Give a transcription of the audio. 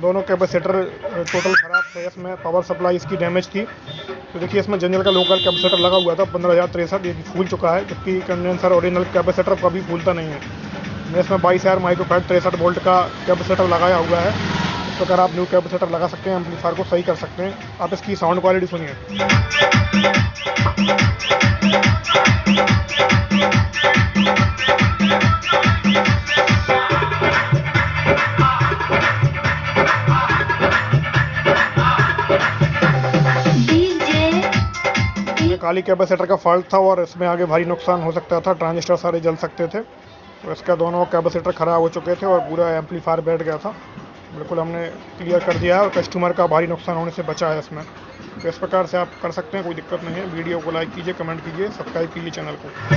दोनों capacitor total ख़राब थे। इसमें पावर सप्लाई इसकी डैमेज थी। तो देखिए इसमें जनरल का लोकल कैपेसिटर लगा हुआ था 15063, ये फूल चुका है, जबकि कंडेंसर ओरिजिनल कैपेसिटर कभी फूलता नहीं है। मैं इसमें 22,000 माइक्रोफैराड 63 वोल्ट का कैपेसिटर लगाया हुआ है। इस प्रकार आप न्यू कैपेसिटर लगा सकते हैं, एम्पलीफायर को सही कर सकते हैं। आप इसकी साउंड क्वालिटी सुनिए। काली कैपेसिटर का फॉल्ट था और इसमें आगे भारी नुकसान हो सकता था, ट्रांजिस्टर सारे जल सकते थे। तो इसका दोनों कैपेसिटर ख़राब हो चुके थे और पूरा एम्पलीफायर बैठ गया था। बिल्कुल हमने क्लियर कर दिया है और कस्टमर का भारी नुकसान होने से बचा है इसमें। तो इस प्रकार से आप कर सकते हैं, कोई दिक्कत नहीं है। वीडियो को लाइक कीजिए, कमेंट कीजिए, सब्सक्राइब कीजिए चैनल को।